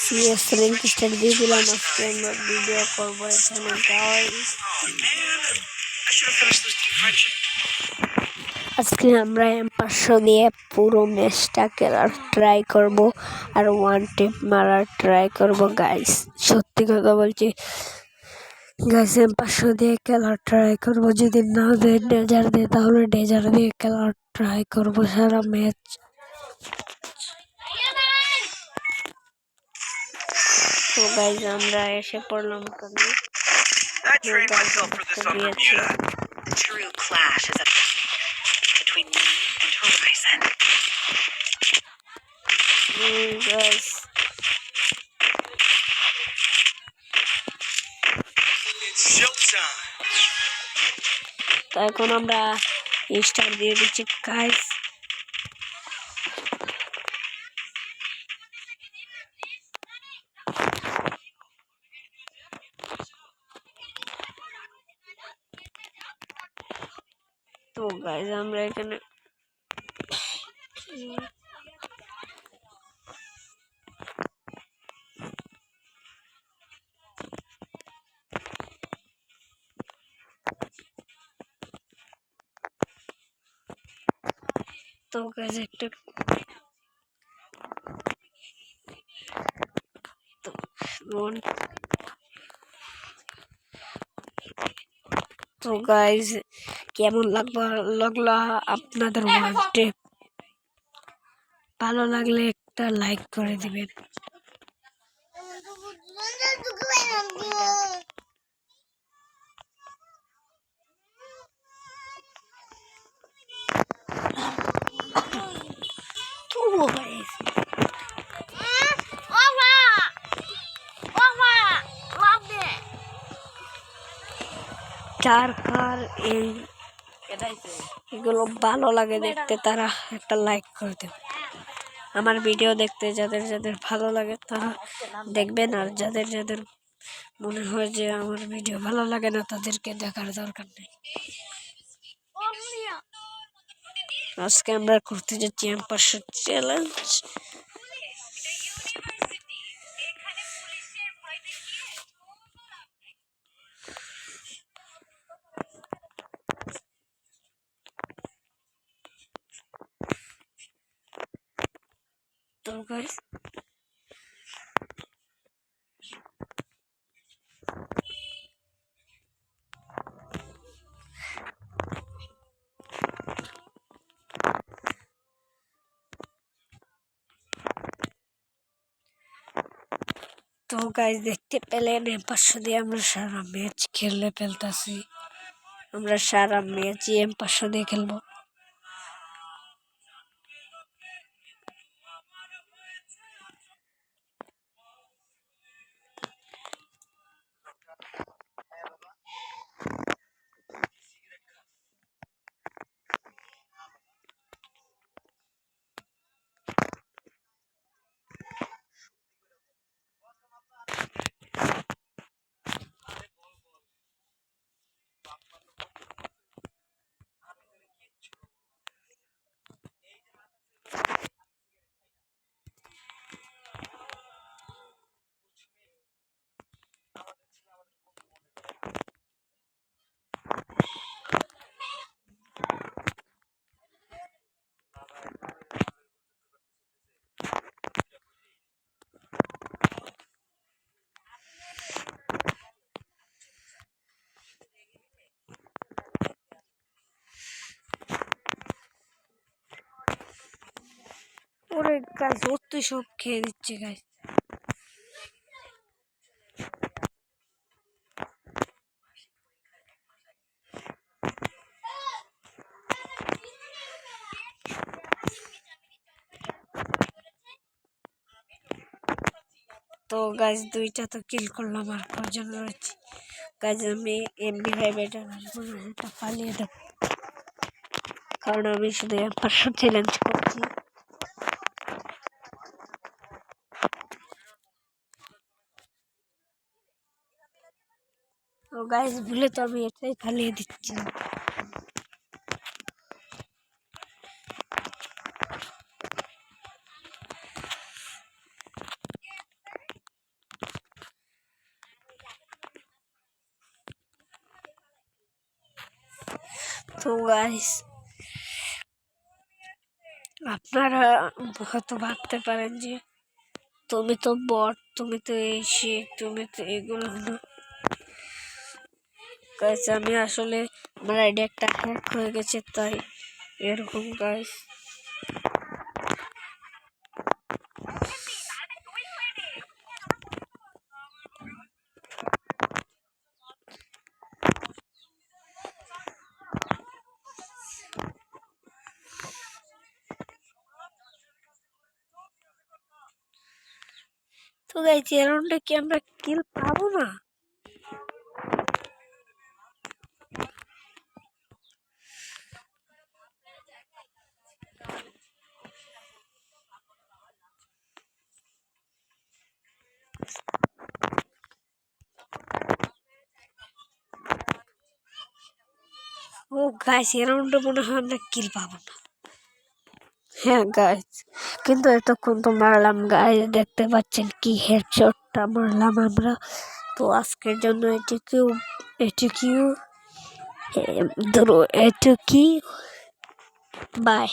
CS rank star দিয়ে দিলাম। আজকে আমরা ভিডিও করবো এখানে আজকে আমরা M500 দিয়ে পুরো ম্যাচটা খেলার ট্রাই করব আর ওয়ান টেপ মারার ট্রাই করব গাইস। সত্যি কথা বলছি গাইস, M500 দিয়ে খেলার ট্রাই করব। যদি না দেয় ডেজার দিয়ে তাহলে ডেজার দিয়ে খেলার ট্রাই করব সারা ম্যাচ। তো গাইস আমরা এসে পড়লাম কানে। I trained myself for this on Bermuda. The true clash is between me and Horizon. Guys, It's showtime. তো এখন আমরা স্টার দিয়ে দিচ্ছি গাইস। তো গাইস আমরা এখানে তো গাইস একটা তো গাইস কেমন লাগলো আপনাদের ওয়ানটে? ভালো লাগলে একটা লাইক করে দিবেন। যার কার এগুলো ভালো লাগে দেখতে তারা একটা লাইক করে দেবে। আমার ভিডিও দেখতে যাদের যাদের ভালো লাগে তারা দেখবেন, আর যাদের যাদের মনে হয় যে আমার ভিডিও ভালো লাগে না তাদেরকে দেখার দরকার নেই। আজকে আমরা করতে যাচ্ছি M500 চ্যালেঞ্জ। তো গাইস দেখতে পেলেন M500 দিয়ে আমরা সারা ম্যাচ খেলে ফেলতেছি। আমরা সারা ম্যাচই M500 দিয়ে খেলবো। ওরে গাইস ও তো সব খেয়ে দিচ্ছে গাইস। তো গাইস দুইটা তো কিল করলাম, আর কজন রয়েছে গাইস? আমি MP5 এটা পালিয়ে দেব, কারণ আমি শুধু M500 চ্যালেঞ্জ করছি। তো গাইস ভুলে তো আমি এটাই পালিয়ে দিচ্ছি। তো গাইস আপনারা হয়তো ভাবতে পারেন যে তুমি তো বট, তুমি তো এই সে, তুমি তো এগুলো না। গাইস আমি আসলে আমার আইডি একটা হ্যাক হয়ে গেছে, তাই এরকম গাইস। তো গাইস এই রাউন্ডে কি আমরা কিল পাবো না? ও গাইস এই রাউন্ডে মনে হয় আমরা কিল পাবো না। হ্যাঁ গাইস, কিন্তু এতক্ষণ তো মারলাম গাইস, দেখতে পাচ্ছেন কি হেডশটটা মারলাম আমরা। তো আজকের জন্য এটুকু ধরো এটুকু, বাই।